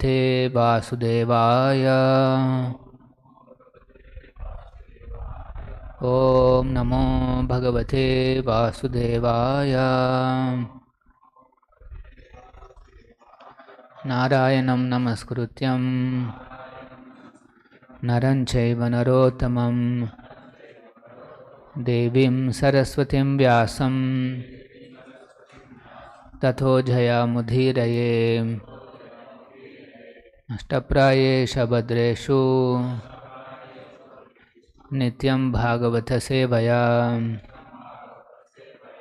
Bhagavate Vasudevaya. Om Namo Bhagavate Vasudevaya. Narayanam Namaskrutyam Naram Chaiva Narottamam Devim Saraswatim Vyasam Tato Jayamudhiraye Ashtaprayesha Bhadreshu Nityam Bhagavata Sevaya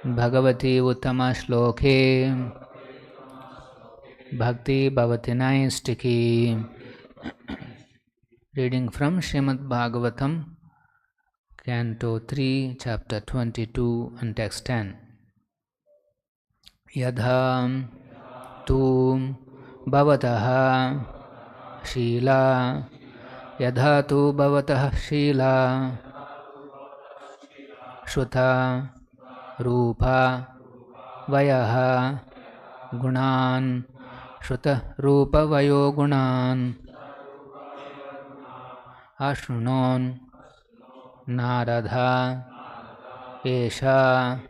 Bhagavati Uttama Shloke Bhakti Bhavati Naistiki. Reading from Srimad Bhagavatam, Canto 3, Chapter 22 and Text 10. Yadha tu bhavataha shila Yadha tu bhavataha shila Shruta Rupa Vayaha Gunan Shruta Rupa Vayo Gunan Ashrunon Nārada Esha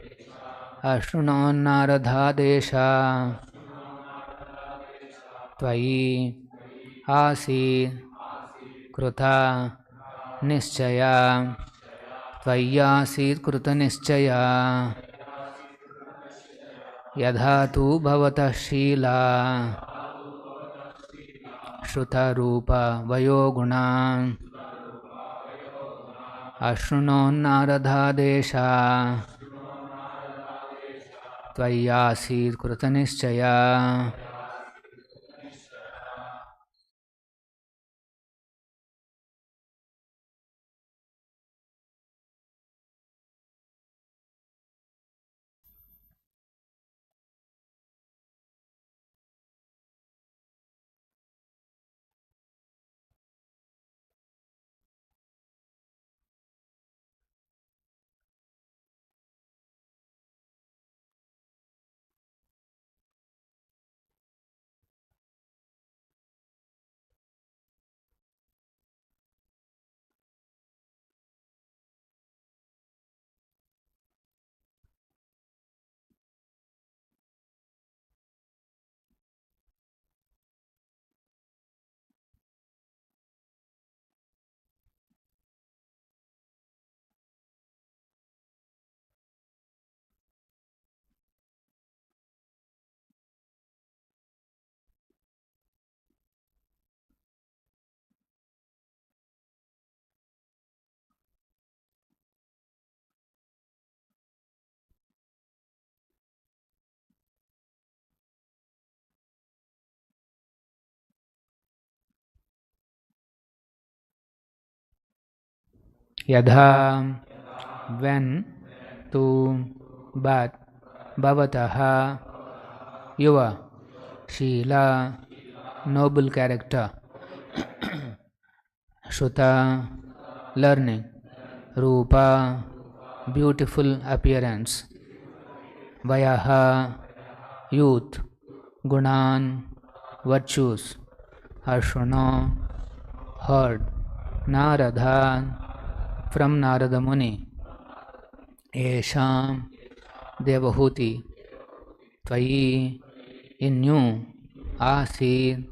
Ashrunon Nārada Desha Tvayi Asi Kruta Nischaya Tvayyasit Kruta Nischaya Yadha tu bhavata shila Shruta Rupa Vayo Guna Ashrunon Nārada Desha Tvayyasit Kruta Nischaya. Yadha, when, tu, but, bhavataha, your, shila, noble character, Shruta, learning, Rupa, beautiful appearance, Vayaha, youth, Gunan, virtues, Ashruno, heard, Nārada, from Nārada Muni, Esham, Devahuti, Tvayi, in you, Asi,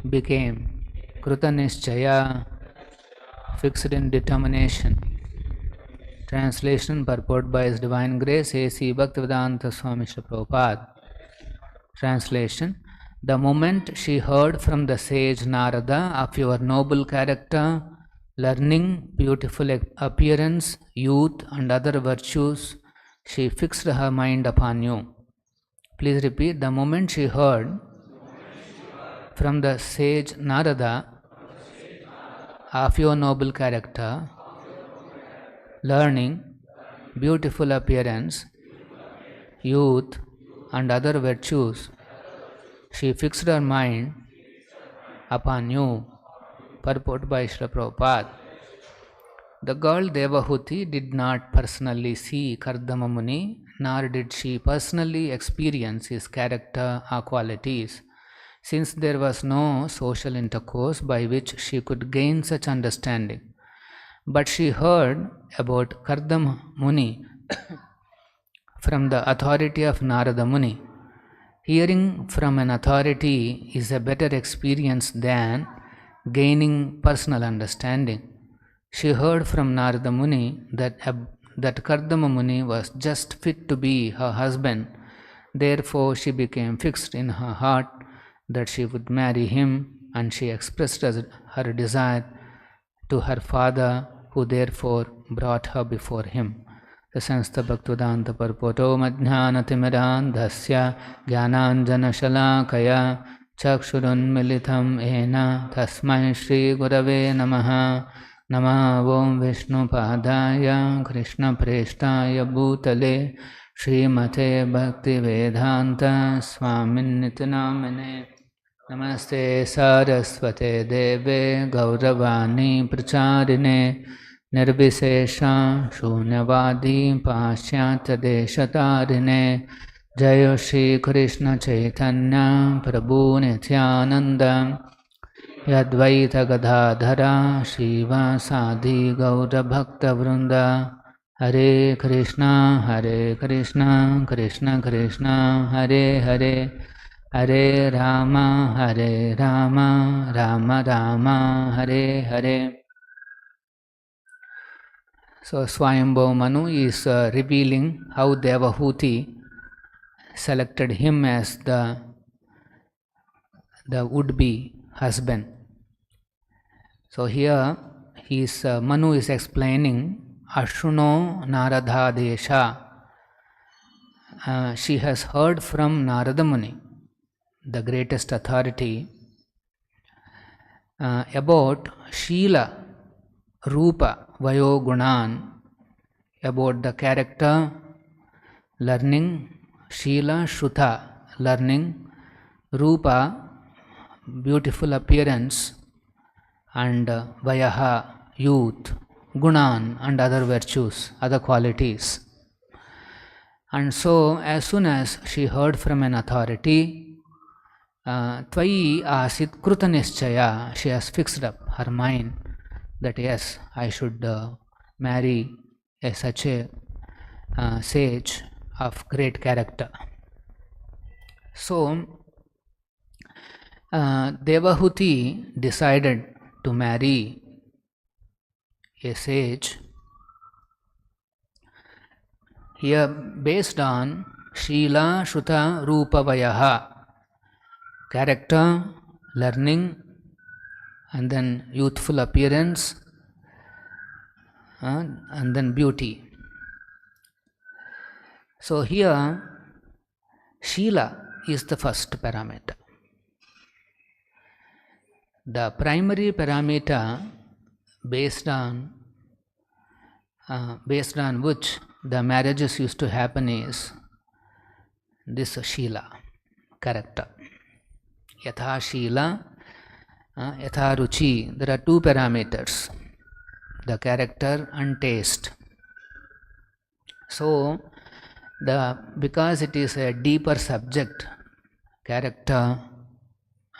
became, Krutanischaya, fixed in determination. Translation purport by His Divine Grace A.C. Bhaktivedanta Swamy Srila Prabhupada. Translation: the moment she heard from the sage Nārada of your noble character, learning, beautiful appearance, youth and other virtues, she fixed her mind upon you. Please repeat. The moment she heard from the sage Nārada of your noble character, learning, beautiful appearance, youth and other virtues, she fixed her mind upon you. Purport by Srila Prabhupada. The girl Devahuti did not personally see Kardama Muni, nor did she personally experience his character or qualities. since there was no social intercourse by which she could gain such understanding. But she heard about Kardama Muni from the authority of Nārada Muni. Hearing from an authority is a better experience than gaining personal understanding. She heard from Nārada Muni that Kardama Muni was just fit to be her husband. Therefore, she became fixed in her heart that she would marry him, and she expressed her desire to her father, who therefore brought her before him. Sanstha Bhaktivedanta Purpoto Madhyanatimirān Dasya Jnananjana Shalakaya Chakshurunmilitam Ena Tasmai Shri Gurave Namaha. Namah Om Vishnu Padaya Krishna Preshtaya Bhutale Srimate Bhaktivedanta Swaminiti Namane. Namaste Saraswate Deve Gauravani Pracharine Nirvisesha Shunyavadi Pashyata Deshatarine. Jayo Shri Krishna Chaitanya Prabhu Nityananda Yadvaita Gadadhara Shiva Sadi Gaura Bhakta Vrunda. Hare Krishna Krishna Krishna Hare Hare, Hare Rama Rama Rama Hare Hare. So Swayambhu Manu is revealing how Devahuti selected him as the would-be husband. So here Manu is explaining Ashruno Nārada Desha. She has heard from Nārada Muni, the greatest authority, about Shila, Rupa, Vayo Gunan, about the character, learning, Shila, Shruta, learning, Rupa, beautiful appearance, and Vayaha, youth, Gunan, and other virtues, other qualities. And so, as soon as she heard from an authority, Tvayi Asit Krutanischaya, she has fixed up her mind that yes, I should marry such a sage of great character. So, Devahuti decided to marry a sage here based on Shila, Shruta, Rupa, Vayaha, character, learning, and then youthful appearance, and then beauty. So here Shila is the first parameter. The primary parameter based on which the marriages used to happen is this Shila, character. Yatha Shila, Yatha Ruchi. There are two parameters, the character and taste. So, because it is a deeper subject, character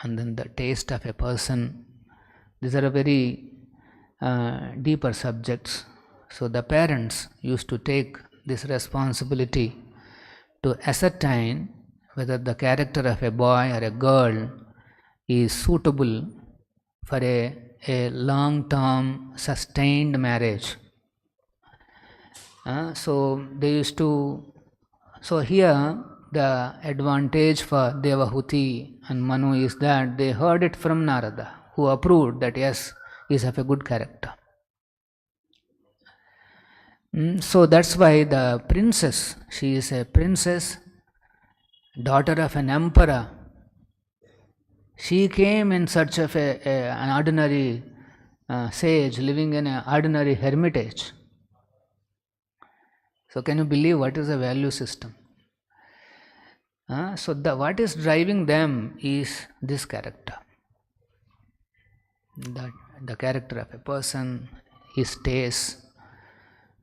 and then the taste of a person, these are very deeper subjects. So the parents used to take this responsibility to ascertain whether the character of a boy or a girl is suitable for a long-term sustained marriage. So they used to. So here the advantage for Devahuti and Manu is that they heard it from Nārada, who approved that yes, he is of a good character. So that's why the princess, she is a princess, daughter of an emperor. She came in search of an ordinary sage living in an ordinary hermitage. So can you believe what is the value system? So what is driving them is this character. The character of a person, his taste,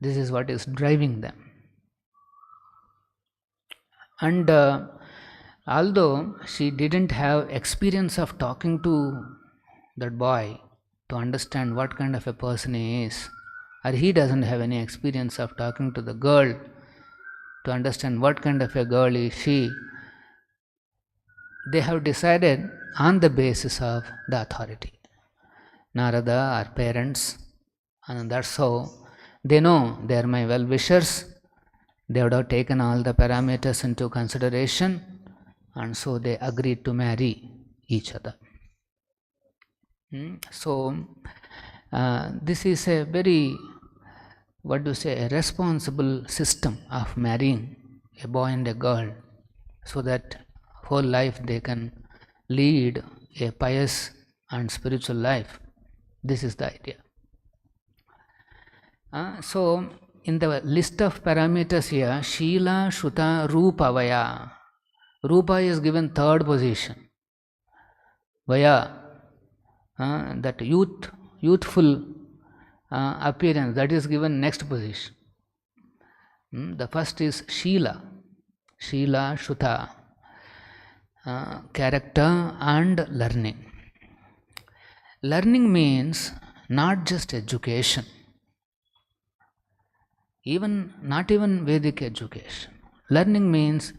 this is what is driving them. And Although she didn't have experience of talking to that boy to understand what kind of a person he is, or he doesn't have any experience of talking to the girl to understand what kind of a girl is she, they have decided on the basis of the authority. Nārada, our parents, and that's how they know they are my well-wishers. They would have taken all the parameters into consideration, and so they agreed to marry each other. So this is a very, a responsible system of marrying a boy and a girl, so that whole life they can lead a pious and spiritual life. This is the idea. So in the list of parameters here, Shila, Shruta, Rupa, Vaya. Rupa is given third position. Vaya, that youthful appearance, that is given next position. The first is Shila, Shruta, character and learning. Learning means not just education, not even Vedic education. Learning means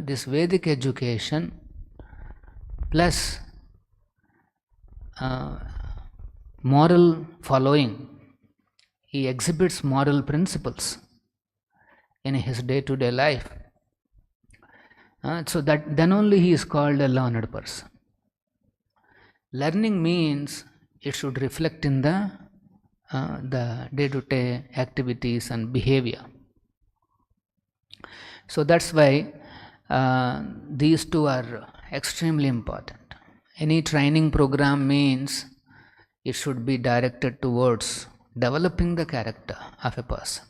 this Vedic education plus moral following. He exhibits moral principles in his day-to-day life. So that then only he is called a learned person. Learning means it should reflect in the day-to-day activities and behavior. So that's why these two are extremely important. Any training program means it should be directed towards developing the character of a person.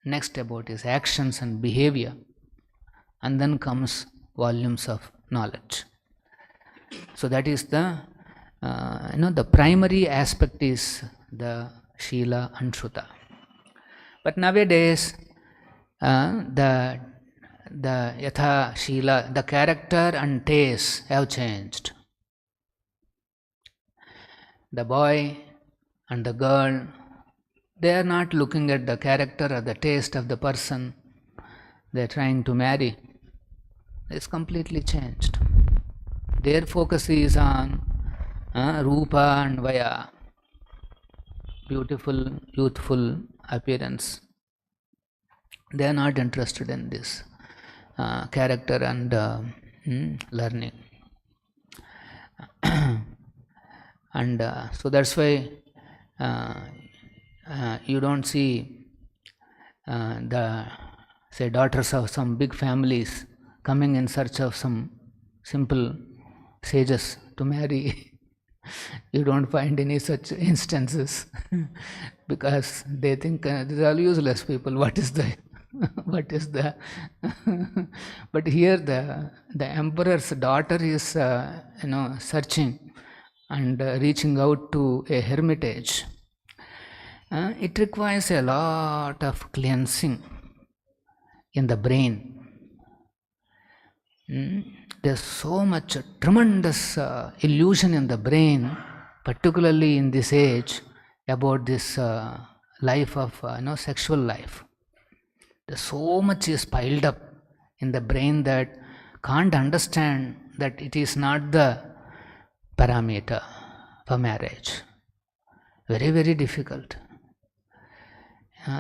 Next about his actions and behavior, and then comes volumes of knowledge. So that is the the primary aspect is the Shila and Shruta. But nowadays the Yatha Shila, the character and taste have changed. The boy and the girl, they are not looking at the character or the taste of the person they are trying to marry. It's completely changed. Their focus is on Rupa and Vaya, beautiful, youthful appearance. They are not interested in this character and learning. And so that's why you don't see the daughters of some big families coming in search of some simple sages to marry. You don't find any such instances because they think these are all useless people. What is the but here the emperor's daughter is searching and reaching out to a hermitage. It requires a lot of cleansing in the brain. There's so much tremendous illusion in the brain, particularly in this age, about this life of sexual life. There's so much is piled up in the brain that can't understand that it is not the parameter for marriage. Very, very difficult.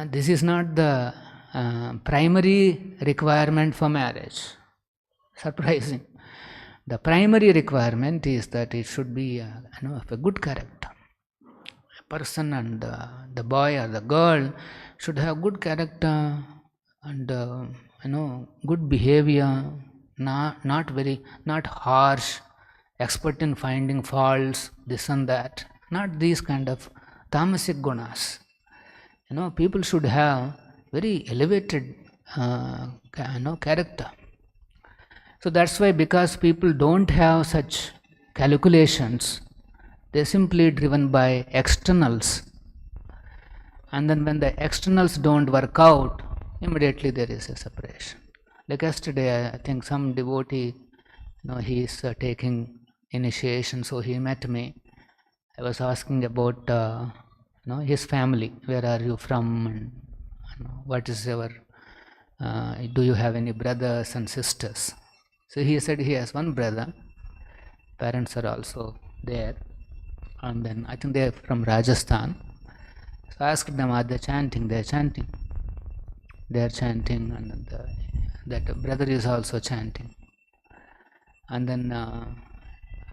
This is not the primary requirement for marriage. Surprising. The primary requirement is that it should be of a good character. A person and the boy or the girl should have good character and good behavior, not harsh, expert in finding faults, this and that. Not these kind of tamasic gunas. People should have very elevated character. So that's why, because people don't have such calculations, they're simply driven by externals. And then when the externals don't work out, immediately there is a separation. Like yesterday, I think some devotee, he is taking initiation, so he met me. I was asking about his family. Where are you from? And what is your? Do you have any brothers and sisters? So he said he has one brother. Parents are also there, and then I think they are from Rajasthan. So I asked them, are they chanting? They are chanting. They are chanting, and that brother is also chanting. And then,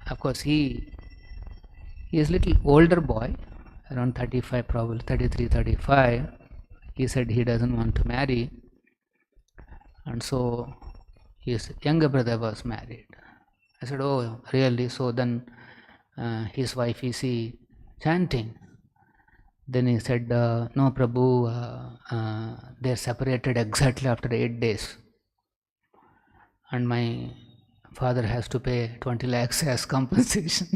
of course, he is little older boy, around 35, probably 33, 35. He said he doesn't want to marry, and so his younger brother was married. I said, oh, really? So then his wife, is he chanting? Then he said, no, Prabhu, they're separated exactly after 8 days. And my father has to pay 20 lakhs as compensation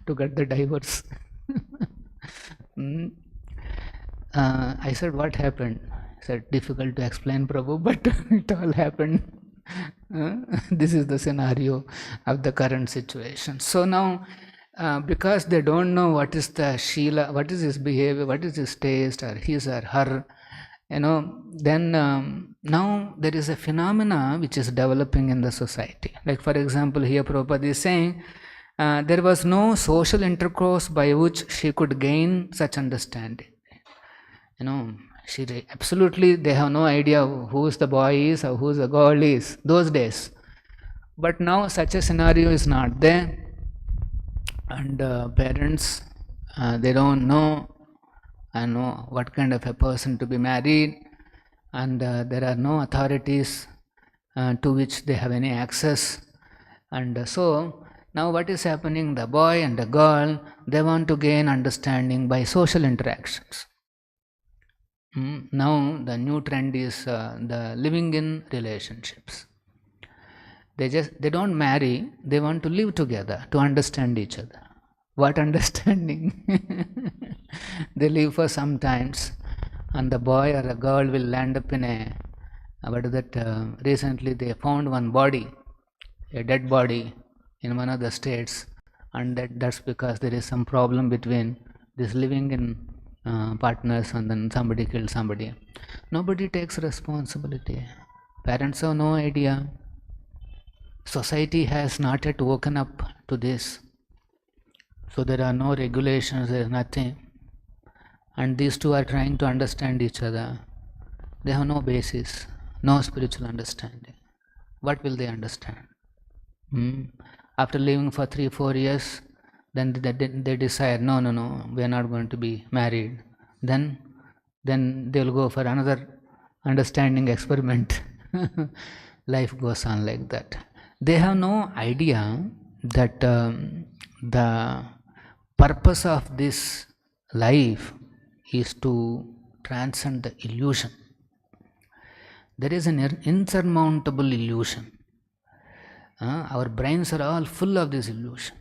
to get the divorce. I said, what happened? He said, difficult to explain, Prabhu, but it all happened. This is the scenario of the current situation. So now, because they don't know what is the Sheela, what is his behavior, what is his taste, or his or her, then now there is a phenomena which is developing in the society. Like for example, here Prabhupada is saying, there was no social intercourse by which she could gain such understanding. Absolutely, they have no idea who the boy is or who the girl is, those days. But now such a scenario is not there. And parents, they don't know what kind of a person to be married, and there are no authorities to which they have any access. And so now what is happening, the boy and the girl, they want to gain understanding by social interactions. Now the new trend is the living in relationships. They don't marry, they want to live together to understand each other. What understanding? They live for some times, and the boy or a girl will land up in a, recently they found one body, a dead body in one of the states, and that's because there is some problem between this living in partners, and then somebody killed somebody. Nobody takes responsibility. Parents have no idea. Society has not yet woken up to this. So there are no regulations, there is nothing. And these two are trying to understand each other. They have no basis, no spiritual understanding. What will they understand? After living for 3-4 years, then they decide, no, we are not going to be married. Then they will go for another understanding experiment. Life goes on like that. They have no idea that the purpose of this life is to transcend the illusion. There is an insurmountable illusion. Our brains are all full of this illusion.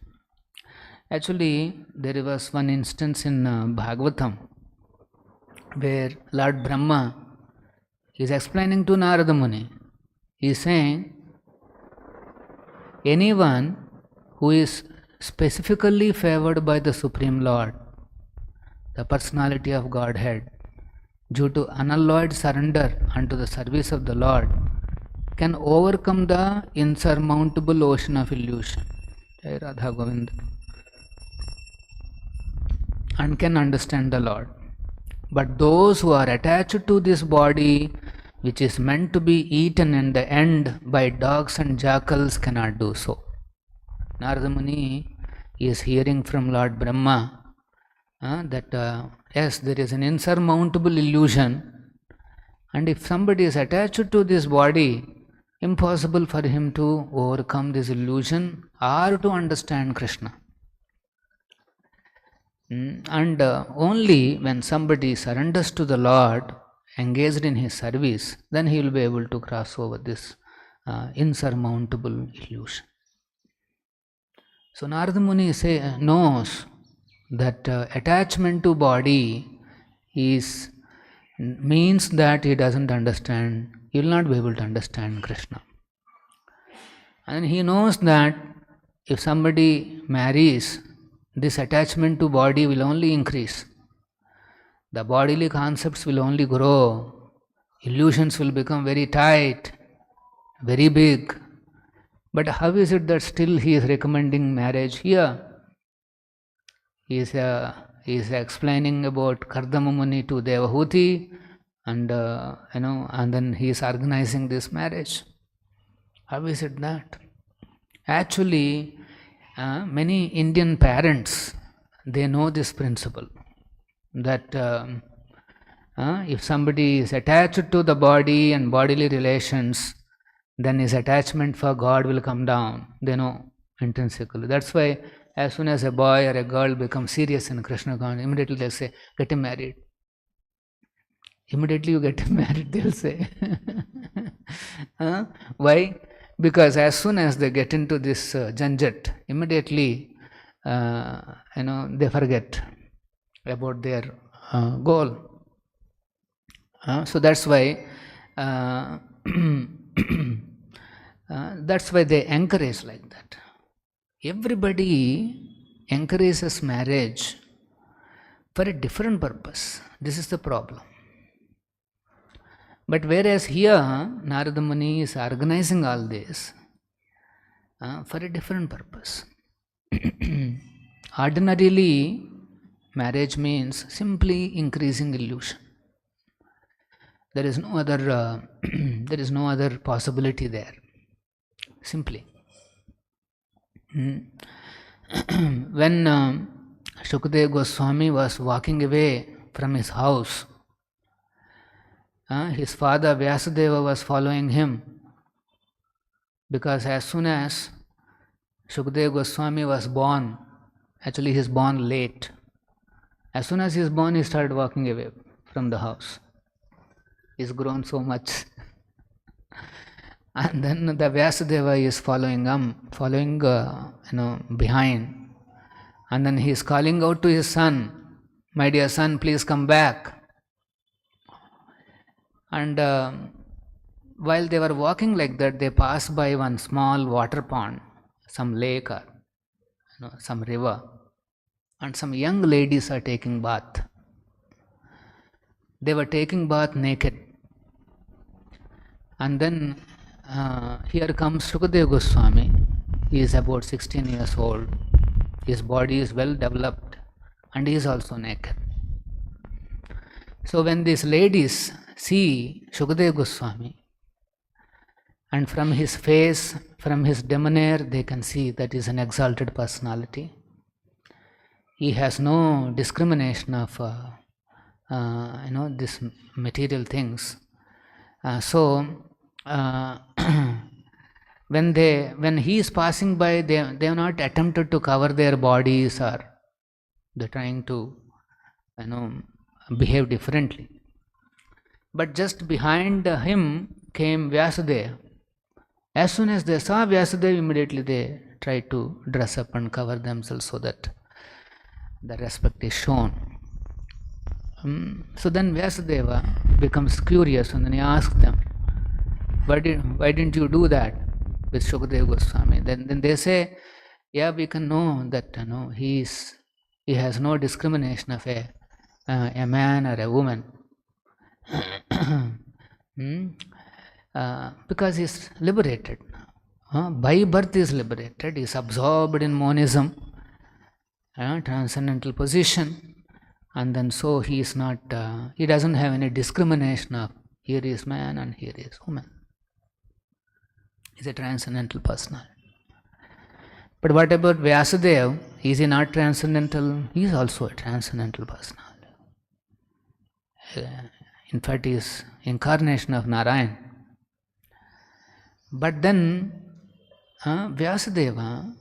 Actually, there was one instance in Bhagavatam where Lord Brahma is explaining to Nārada Muni. He is saying, anyone who is specifically favored by the Supreme Lord, the personality of Godhead, due to unalloyed surrender unto the service of the Lord, can overcome the insurmountable ocean of illusion. Jai Radha Govinda. And can understand the Lord. But those who are attached to this body, which is meant to be eaten in the end by dogs and jackals, cannot do so. Nārada Muni is hearing from Lord Brahma that yes, there is an insurmountable illusion, and if somebody is attached to this body, impossible for him to overcome this illusion or to understand Krishna. And only when somebody surrenders to the Lord, engaged in his service, then he will be able to cross over this insurmountable illusion. So Nārada Muni knows that attachment to body means that he doesn't understand, he will not be able to understand Krishna. And he knows that if somebody marries, this attachment to body will only increase. The bodily concepts will only grow. Illusions will become very tight, very big. But how is it that still he is recommending marriage here? He is explaining about Kardama Muni to Devahuti, and and then he is organizing this marriage. How is it that? Actually, many Indian parents, they know this principle, that if somebody is attached to the body and bodily relations, then his attachment for God will come down. They know intrinsically. That's why as soon as a boy or a girl becomes serious in Krishna consciousness, immediately they'll say, get him married. Immediately you get him married, they'll say. Why? Because as soon as they get into this janjat, immediately they forget about their goal. So that's why that's why they encourage like that. Everybody encourages marriage for a different purpose. This is the problem. But whereas here, Nārada Muni is organizing all this for a different purpose. Ordinarily, marriage means simply increasing illusion. There is no other possibility there. Simply. When Shukadeva Goswami was walking away from his house, his father Vyasadeva was following him, because as soon as Shukadeva Goswami was born, actually he is born late. As soon as he is born, he started walking away from the house. He's grown so much. And then the Vyasadeva is following behind. And then he is calling out to his son, my dear son, please come back. And while they were walking like that, they passed by one small water pond, some lake or some river, and some young ladies are taking bath. They were taking bath naked. And then here comes Shukadeva Goswami. He is about 16 years old. His body is well developed and he is also naked. So when these ladies see Shukadeva Goswami, and from his face, from his demeanor, they can see that he is an exalted personality. He has no discrimination of these material things. When he is passing by, they have not attempted to cover their bodies, or they're trying to behave differently. But just behind him came Vyasadeva. As soon as they saw Vyasadeva, immediately they tried to dress up and cover themselves so that the respect is shown. So then Vyasadeva becomes curious, and then he asks them, why didn't you do that with Shukadeva Goswami? Then they say, yeah, we can know that he has no discrimination of a man or a woman. Because he is liberated. By birth he is liberated. He is absorbed in monism, transcendental position. And then so he is not, he doesn't have any discrimination of here is man and here is woman. He is a transcendental personality. But what about Vyasadeva? Is he not transcendental? He is also a transcendental personality. In fact, he is incarnation of Narayan. But then Vyasadeva,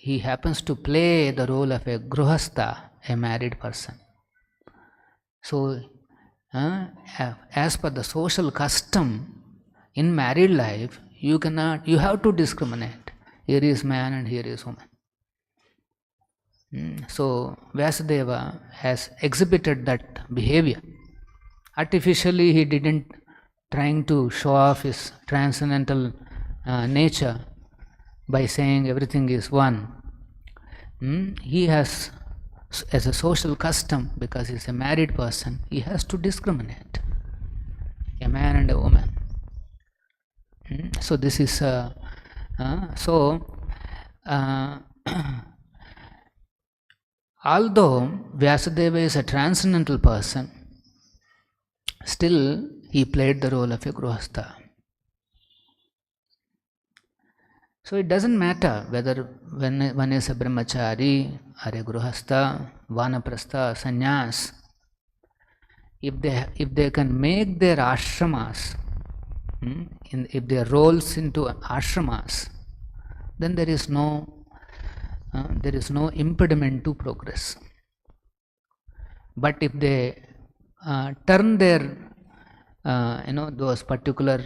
he happens to play the role of a gruhastha, a married person. So, as per the social custom in married life, you have to discriminate. Here is man and here is woman. So, Vyasadeva has exhibited that behavior. Artificially, he didn't trying to show off his transcendental nature, by saying everything is one. He has, as a social custom, because he's a married person, he has to discriminate a man and a woman. So this is although Vyasadeva is a transcendental person, still he played the role of a Grihastha. So it doesn't matter whether one is a brahmachari or a Grihastha, vanaprastha, sannyas. If they can make their ashramas, if their roles into ashramas, then there is no impediment to progress. But if they turn their those particular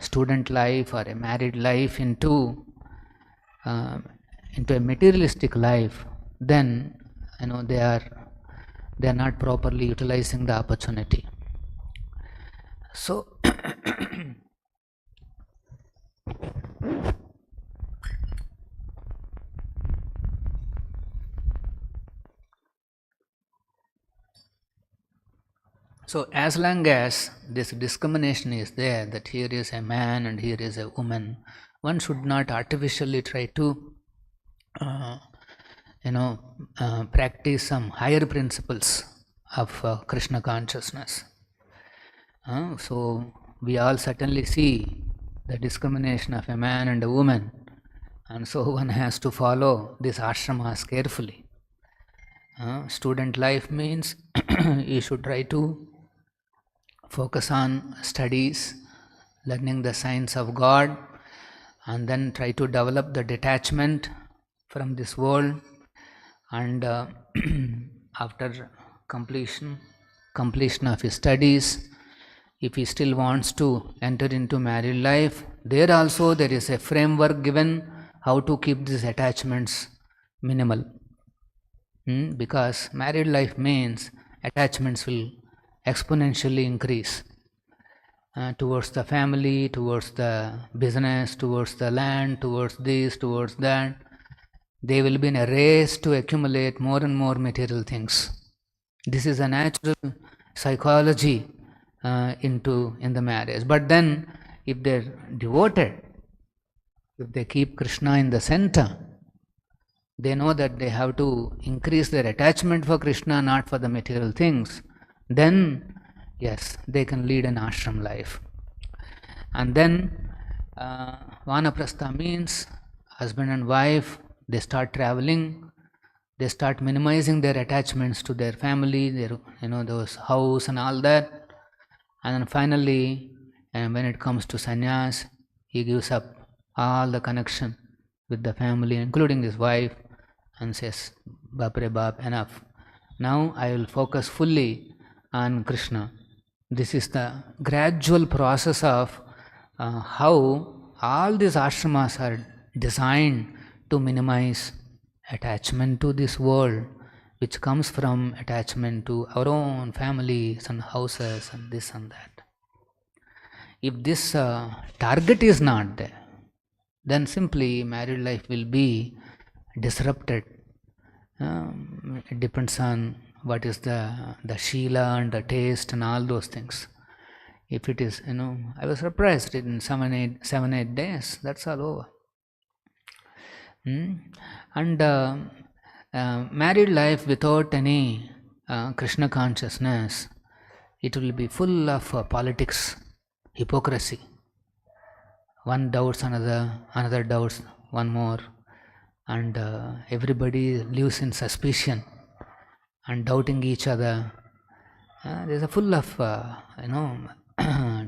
student life or a married life into a materialistic life, then they are not properly utilizing the opportunity. So So as long as this discrimination is there, that here is a man and here is a woman, one should not artificially try to practice some higher principles of Krishna consciousness. So we all certainly see the discrimination of a man and a woman, and so one has to follow these ashramas carefully. Student life means you should try to focus on studies, learning the science of God, and then try to develop the detachment from this world. And after completion of his studies, if he still wants to enter into married life, there also there is a framework given how to keep these attachments minimal. Because married life means attachments will exponentially increase towards the family, towards the business, towards the land, towards this, towards that. They will be in a race to accumulate more and more material things. This is a natural psychology in the marriage. But then if they're devoted, if they keep Krishna in the center, they know that they have to increase their attachment for Krishna, not for the material things. Then, yes, they can lead an ashram life. And then, vanaprastha means husband and wife, they start traveling, they start minimizing their attachments to their family, their those house and all that. And then finally, when it comes to sannyas, he gives up all the connection with the family, including his wife, and says, Bapre Bap, enough. Now I will focus fully on Krishna. This is the gradual process of how all these ashramas are designed to minimize attachment to this world, which comes from attachment to our own families and houses and this and that. If this target is not there, then simply married life will be disrupted. It depends on what is the Sheela and the taste and all those things. If it is, I was surprised in 7-8 days, that's all over. And married life without any Krishna consciousness, it will be full of politics, hypocrisy. One doubts another, another doubts one more, and everybody lives in suspicion and doubting each other. There's a full of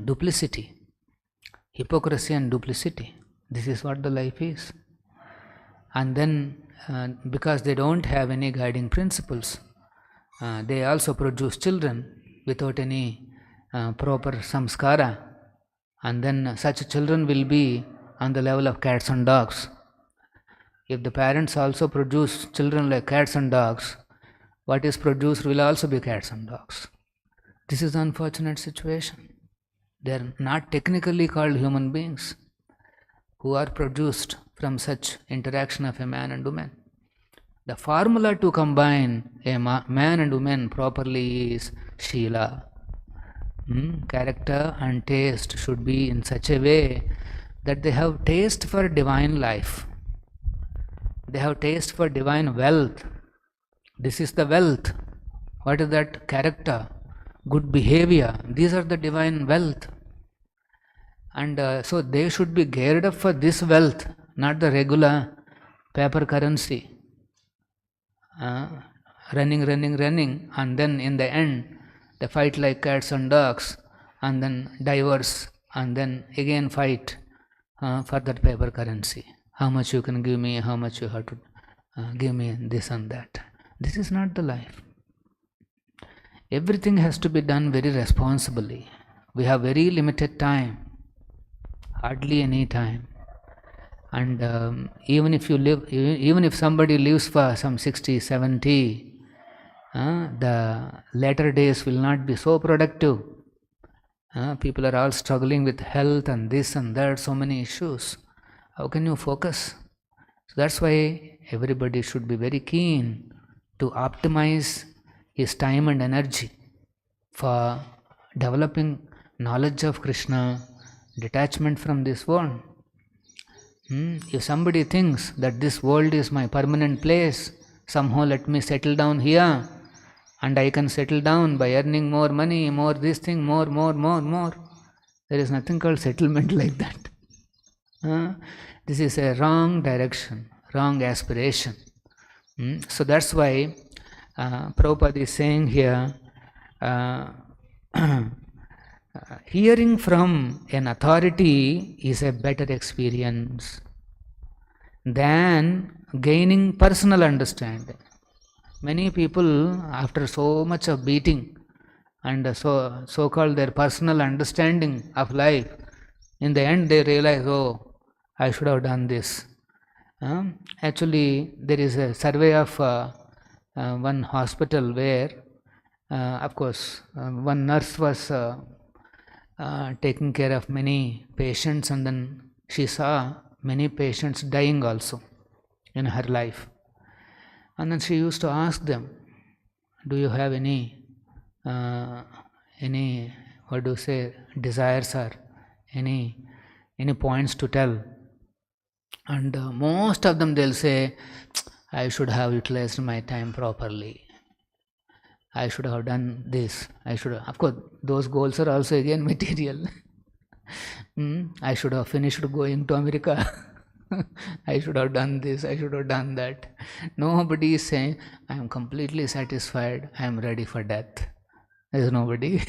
duplicity, hypocrisy and duplicity. This is what the life is. And then because they don't have any guiding principles, they also produce children without any proper samskara, and then such children will be on the level of cats and dogs. If the parents also produce children like cats and dogs, what is produced will also be cats and dogs. This is an unfortunate situation. They are not technically called human beings. who are produced from such interaction of a man and woman. The formula to combine a man and woman properly is Shila. Character and taste should be in such a way that they have taste for divine life. They have taste for divine wealth. This is the wealth. What is that? Character, good behavior. These are the divine wealth. And so they should be geared up for this wealth, not the regular paper currency. Running, and then in the end, they fight like cats and dogs, and then divorce, and then again fight for that paper currency. How much you can give me, how much you have to give me, this and that. This is not the life. Everything has to be done very responsibly. We have very limited time, hardly any time. And even if somebody lives for some 60, 70, the later days will not be so productive. People are all struggling with health and this and that, so many issues. How can you focus? So that's why everybody should be very keen to optimize his time and energy for developing knowledge of Krishna, detachment from this world. If somebody thinks that this world is my permanent place, somehow let me settle down here, and I can settle down by earning more money, more this thing, more. There is nothing called settlement like that. This is a wrong direction, wrong aspiration. So that's why Prabhupada is saying here, hearing from an authority is a better experience than gaining personal understanding. Many people, after so much of beating and so-called their personal understanding of life, in the end they realize, oh, I should have done this. Actually, there is a survey of one hospital where, of course, one nurse was taking care of many patients, and then she saw many patients dying also in her life. And then she used to ask them, do you have any desires or any points to tell? And most of them, they'll say, I should have utilized my time properly. I should have done this. Of course, those goals are also again material. I should have finished going to America. I should have done this, I should have done that. Nobody is saying, I am completely satisfied, I am ready for death. There is nobody.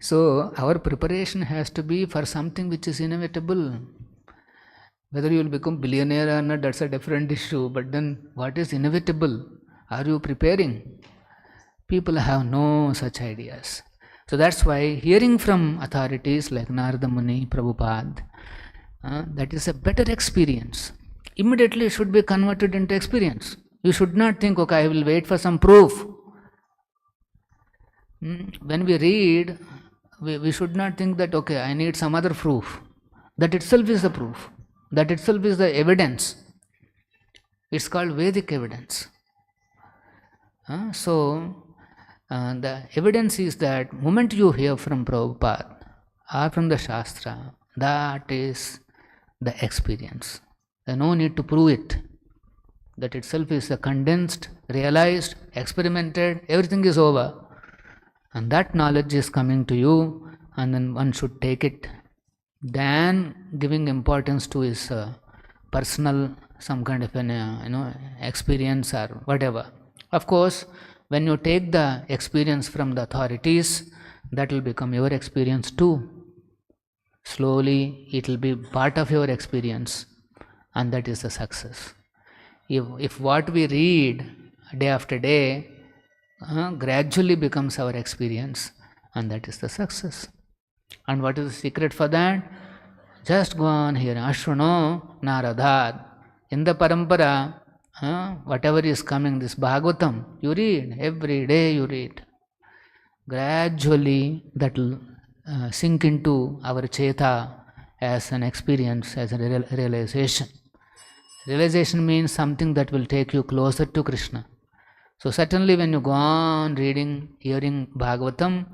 So, our preparation has to be for something which is inevitable. Whether you will become billionaire or not, that's a different issue. But then, what is inevitable? Are you preparing? People have no such ideas. So that's why hearing from authorities like Nārada Muni, Prabhupada, that is a better experience. Immediately it should be converted into experience. You should not think, okay, I will wait for some proof. When we read, we should not think that, okay, I need some other proof. That itself is the proof. That itself is the evidence. It's called Vedic evidence. So, the evidence is that moment you hear from Prabhupada or from the Shastra, that is the experience. There is no need to prove it. That itself is a condensed, realized, experimented, everything is over. And that knowledge is coming to you, and then one should take it. Than giving importance to his personal, some kind of an experience or whatever. Of course, when you take the experience from the authorities, that will become your experience too. Slowly, it will be part of your experience, and that is the success. If what we read day after day gradually becomes our experience, and that is the success. And what is the secret for that? Just go on here. Ashruno Nārada. In the parampara, whatever is coming, this Bhagavatam, you read. Every day you read. Gradually that will sink into our cheta, as an experience, as a realization. Realization means something that will take you closer to Krishna. So certainly when you go on reading, hearing Bhagavatam,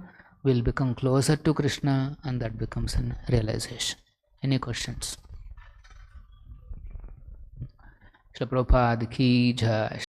will become closer to Krishna, and that becomes a realization. Any questions? Srila Prabhupada ki jai.